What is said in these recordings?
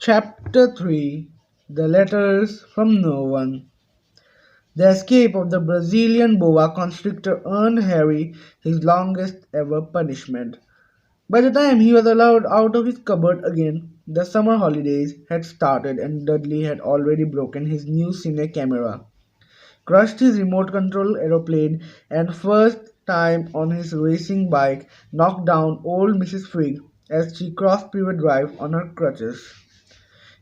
Chapter 3. The Letters from No One. The escape of the Brazilian boa constrictor earned Harry his longest ever punishment. By the time he was allowed out of his cupboard again, the summer holidays had started and Dudley had already broken his new cine camera, crushed his remote control aeroplane, and first time on his racing bike knocked down old Mrs. Frigg as she crossed Privet Drive on her crutches.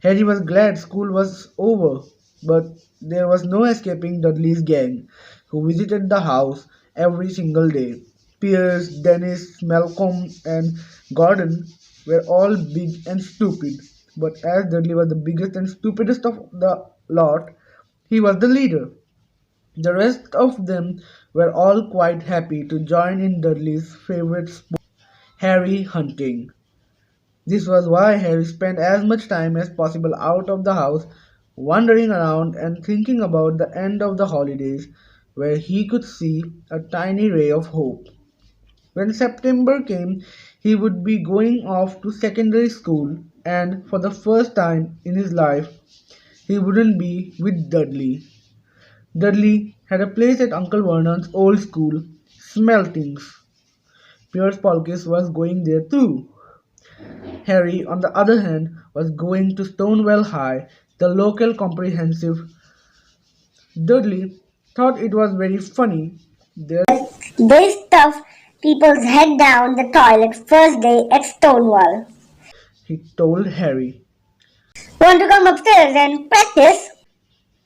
Harry was glad school was over, but there was no escaping Dudley's gang, who visited the house every single day. Piers, Dennis, Malcolm, and Gordon were all big and stupid, but as Dudley was the biggest and stupidest of the lot, he was the leader. The rest of them were all quite happy to join in Dudley's favorite sport, Harry hunting. This was why Harry spent as much time as possible out of the house, wandering around and thinking about the end of the holidays, where he could see a tiny ray of hope. When September came, he would be going off to secondary school, and for the first time in his life, he wouldn't be with Dudley. Dudley had a place at Uncle Vernon's old school, Smeltings. Pierce Polkiss was going there too. Harry, on the other hand, was going to Stonewall High, the local comprehensive. Dudley thought it was very funny. There They stuff people's head down the toilet first day at Stonewall. he told Harry. Want to come upstairs and practice?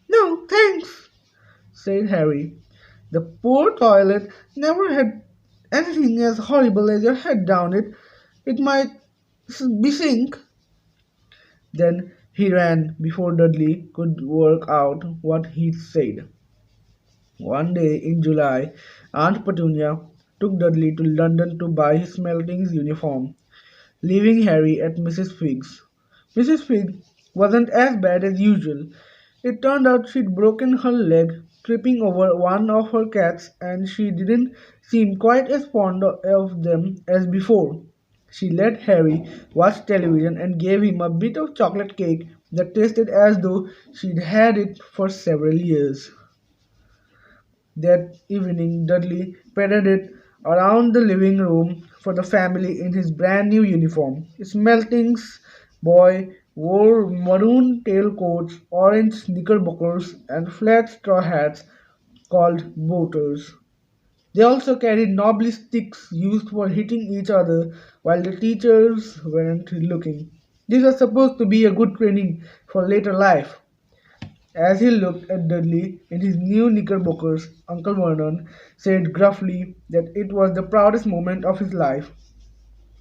No, thanks, said Harry. The poor toilet never had anything as horrible as your head down it. It might be sink. Then he ran before Dudley could work out what he'd said. One day in July, Aunt Petunia took Dudley to London to buy his Smeltings uniform, leaving Harry at Mrs. Figg's. Mrs. Figg wasn't as bad as usual. It turned out she'd broken her leg tripping over one of her cats, and she didn't seem quite as fond of them as before. She let Harry watch television and gave him a bit of chocolate cake that tasted as though she'd had it for several years. That evening, Dudley paraded around the living room for the family in his brand new uniform. Smelting's boy wore maroon tailcoats, orange knickerbockers, and flat straw hats called boaters. They also carried knobbly sticks used for hitting each other while the teachers weren't looking. This was supposed to be a good training for later life. As he looked at Dudley in his new knickerbockers, Uncle Vernon said gruffly that it was the proudest moment of his life.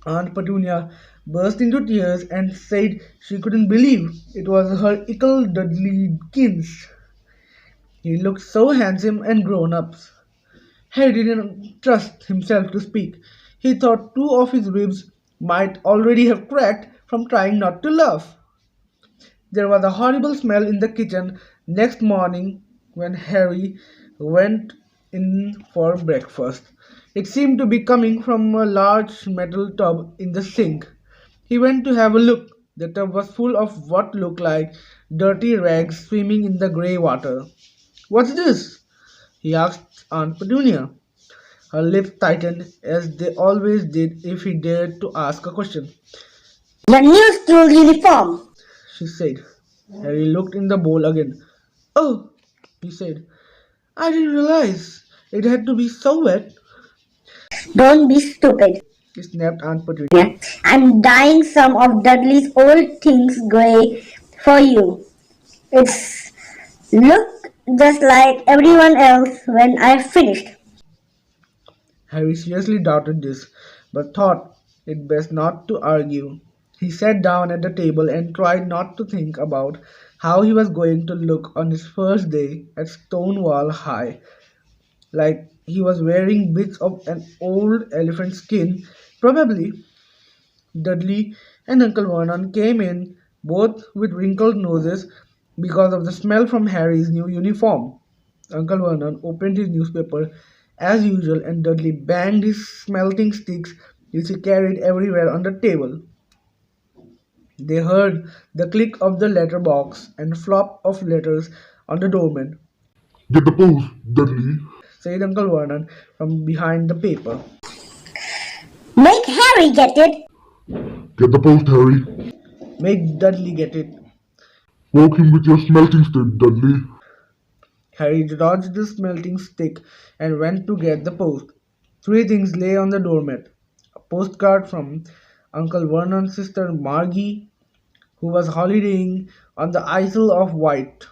Aunt Petunia burst into tears and said she couldn't believe it was her Ickle Dudleykins. He looked so handsome and grown up. Harry didn't trust himself to speak. He thought two of his ribs might already have cracked from trying not to laugh. There was a horrible smell in the kitchen next morning when Harry went in for breakfast. It seemed to be coming from a large metal tub in the sink. He went to have a look. The tub was full of what looked like dirty rags swimming in the grey water. What's this? He asked Aunt Petunia. Her lips tightened as they always did if he dared to ask a question. The new school uniform. She said. Harry looked in the bowl again. Oh, he said. I didn't realize it had to be so wet, Don't be stupid. snapped Aunt Petunia. Yeah. I'm dyeing some of Dudley's old things grey for you. It's look just like everyone else when I've finished. Harry seriously doubted this, but thought it best not to argue. He sat down at the table and tried not to think about how he was going to look on his first day at Stonewall High, like he was wearing bits of an old elephant skin. Probably Dudley and Uncle Vernon came in, both with wrinkled noses because of the smell from Harry's new uniform. Uncle Vernon opened his newspaper as usual, and Dudley banged his smelting sticks which he carried everywhere on the table. They heard the click of the letter box and flop of letters on the doormat, Get the post, Dudley. said Uncle Vernon from behind the paper. Make Harry get it. Get the post, Harry. Make Dudley get it. Poke him with your smelting stick, Dudley. Harry dodged the smelting stick and went to get the post. Three things lay on the doormat: a postcard from Uncle Vernon's sister Margie, who was holidaying on the Isle of Wight,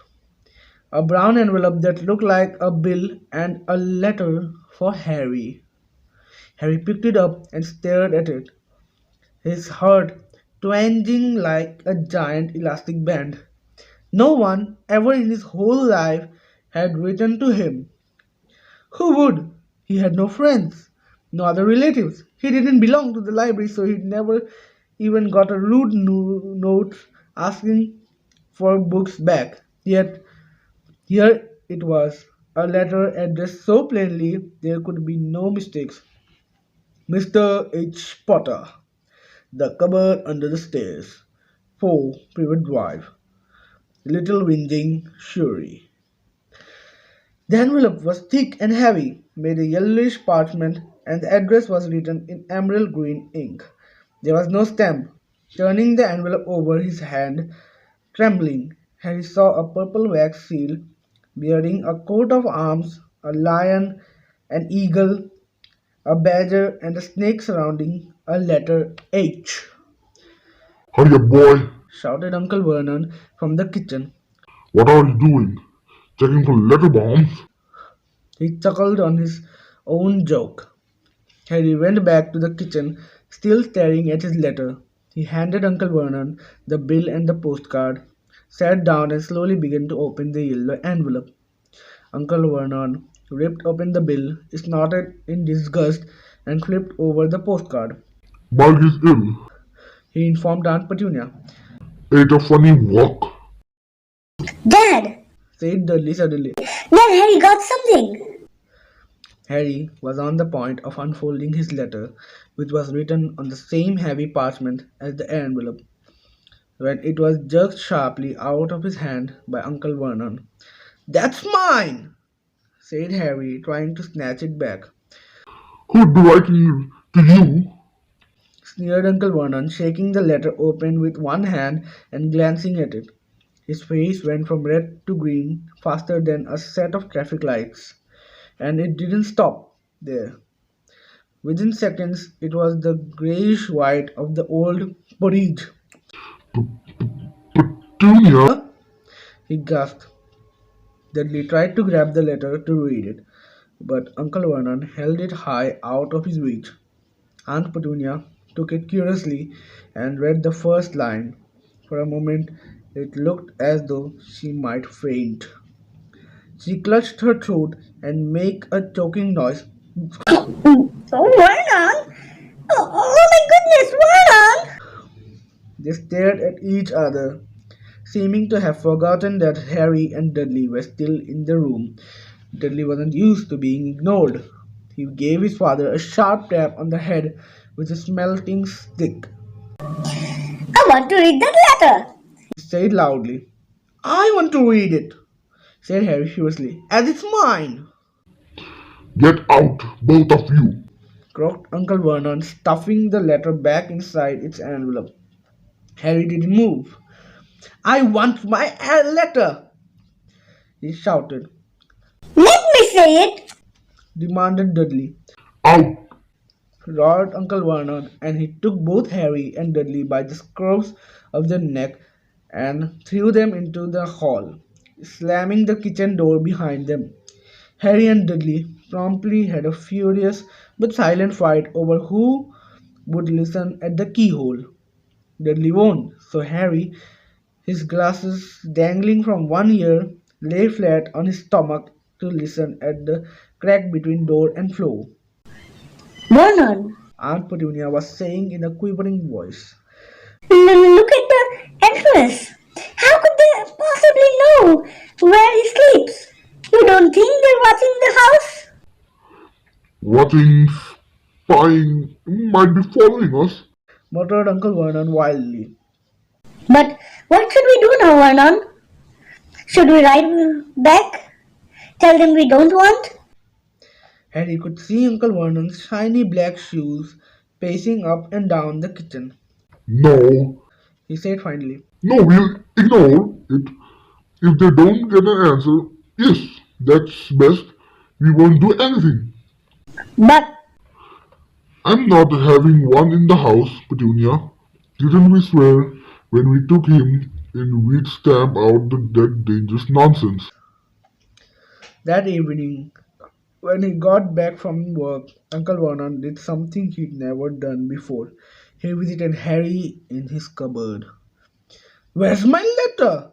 a brown envelope that looked like a bill, and a letter for Harry. Harry picked it up and stared at it, his heart twanging like a giant elastic band. No one ever in his whole life had written to him. Who would? He had no friends, no other relatives. He didn't belong to the library, so he'd never even got a rude note asking for books back. Yet, here it was, a letter addressed so plainly there could be no mistakes. Mr. H. Potter, The Cupboard Under the Stairs, 4 Privet Drive, Little Whinging Shuri. The envelope was thick and heavy, made of yellowish parchment, and the address was written in emerald green ink. There was no stamp. Turning the envelope over, his hand trembling, Harry saw a purple wax seal bearing a coat of arms, a lion, an eagle, a badger, and a snake surrounding a letter H. Hurry up, boy. Shouted Uncle Vernon from the kitchen. What are you doing? Checking for letter bombs? He chuckled on his own joke. Harry went back to the kitchen, still staring at his letter. He handed Uncle Vernon the bill and the postcard, sat down and slowly began to open the yellow envelope. Uncle Vernon ripped open the bill, snorted in disgust, and flipped over the postcard. Bug is ill. He informed Aunt Petunia, Ate a funny walk. Dad, said Dudley suddenly. Dad, Harry got something. Harry was on the point of unfolding his letter, which was written on the same heavy parchment as the envelope, when it was jerked sharply out of his hand by Uncle Vernon. "That's mine!" said Harry, trying to snatch it back. Who'd be writing to you? Sneered Uncle Vernon, shaking the letter open with one hand and glancing at it. His face went from red to green faster than a set of traffic lights, and it didn't stop there. Within seconds, it was the greyish white of the old porridge. Petunia? Huh? He gasped. Dudley tried to grab the letter to read it, but Uncle Vernon held it high out of his reach. Aunt Petunia took it curiously and read the first line. For a moment, it looked as though she might faint. She clutched her throat and made a choking noise. Oh, Vernon! Oh my goodness, Vernon! They stared at each other, seeming to have forgotten that Harry and Dudley were still in the room. Dudley wasn't used to being ignored. He gave his father a sharp tap on the head with a smelting stick. I want to read that letter. He said loudly. "I want to read it," said Harry furiously, "as it's mine." Get out, both of you. Croaked Uncle Vernon, stuffing the letter back inside its envelope. Harry didn't move. "I want my letter!" he shouted. Let me say it. Demanded Dudley. Out. Roared Uncle Vernon, and he took both Harry and Dudley by the scruffs of the neck and threw them into the hall, slamming the kitchen door behind them. Harry and Dudley promptly had a furious but silent fight over who would listen at the keyhole. Dudley won, so Harry, his glasses dangling from one ear, lay flat on his stomach to listen at the crack between door and floor. Vernon, Aunt Petunia was saying in a quivering voice. look at the address. How could they possibly know where he sleeps? You don't think they're watching the house? Watching, spying, might be following us. Muttered Uncle Vernon wildly. But what should we do now, Vernon? Should we write back? Tell them we don't want? Harry could see Uncle Vernon's shiny black shoes pacing up and down the kitchen. No, He said finally. no, we'll ignore it. If they don't get an answer, yes, that's best. We won't do anything. But I'm not having one in the house, Petunia. Didn't we swear when we took him in we'd stamp out that dangerous nonsense? That evening, when he got back from work, Uncle Vernon did something he'd never done before. He visited Harry in his cupboard. Where's my letter?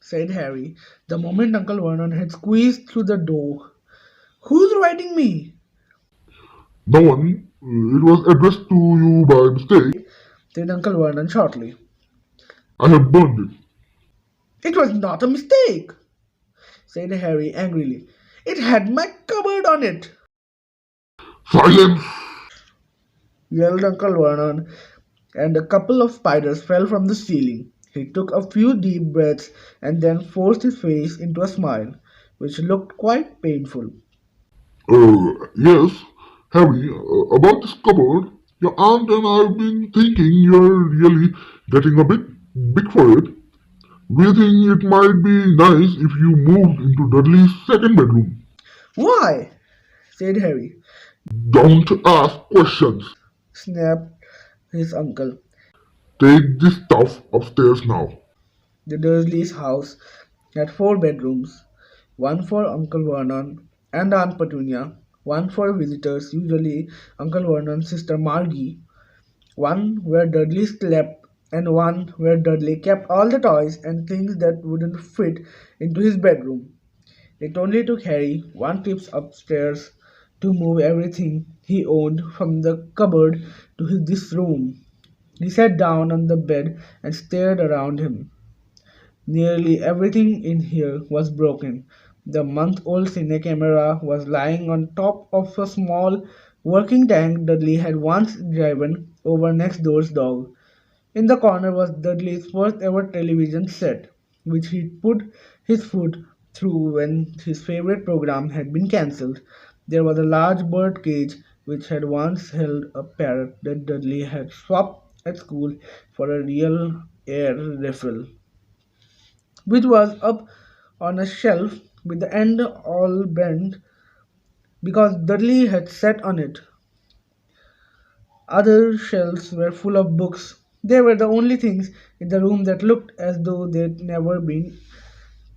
Said Harry, the moment Uncle Vernon had squeezed through the door. Who's writing me? No one. It was addressed to you by mistake. Said Uncle Vernon shortly. I have burned it. It was not a mistake, said Harry angrily. It had my cupboard on it, Silence! yelled Uncle Vernon, and a couple of spiders fell from the ceiling. He took a few deep breaths and then forced his face into a smile, which looked quite painful. Yes, Harry, about this cupboard. Your aunt and I've been thinking you're really getting a bit big for it. We think it might be nice if you moved into Dudley's second bedroom. Why? Said Harry, Don't ask questions. snapped his uncle. Take this stuff upstairs now. The Dursleys' house had 4 bedrooms, one for Uncle Vernon and Aunt Petunia, one for visitors, usually Uncle Vernon's sister Margie, one where Dudley slept, and one where Dudley kept all the toys and things that wouldn't fit into his bedroom. It only took Harry one trip upstairs to move everything he owned from the cupboard to this room. He sat down on the bed and stared around him. Nearly everything in here was broken. The month-old cine camera was lying on top of a small working tank Dudley had once driven over next door's dog. In the corner was Dudley's first ever television set, which he'd put his foot through when his favorite program had been cancelled. There was a large bird cage which had once held a parrot that Dudley had swapped at school for a real air rifle, which was up on a shelf with the end all bent because Dudley had sat on it. Other shelves were full of books. They were the only things in the room that looked as though they'd never been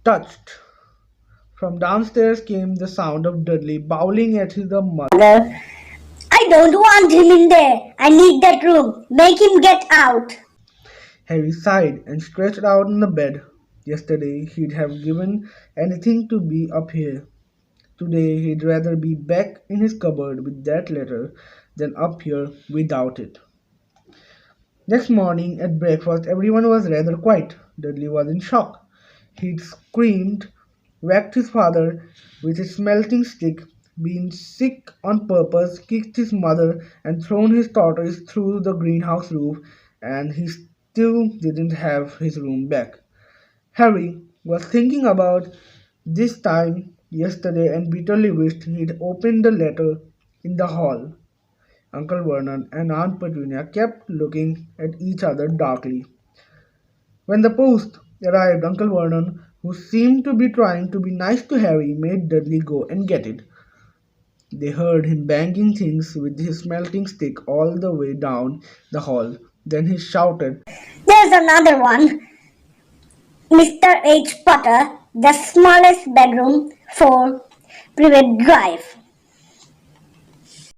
touched. From downstairs came the sound of Dudley bowling at his mother. I don't want him in there. I need that room. Make him get out. Harry sighed and stretched out on the bed. Yesterday he'd have given anything to be up here. Today he'd rather be back in his cupboard with that letter than up here without it. Next morning at breakfast everyone was rather quiet. Dudley was in shock. He'd screamed, whacked his father with his smelting stick, been sick on purpose, kicked his mother, and thrown his tortoise through the greenhouse roof, and he still didn't have his room back. Harry was thinking about this time yesterday and bitterly wished he'd opened the letter in the hall. Uncle Vernon and Aunt Petunia kept looking at each other darkly. When the post arrived, Uncle Vernon, who seemed to be trying to be nice to Harry, made Dudley go and get it. They heard him banging things with his smelting stick all the way down the hall. Then he shouted, There's another one. Mr. H. Potter, the smallest bedroom for private drive.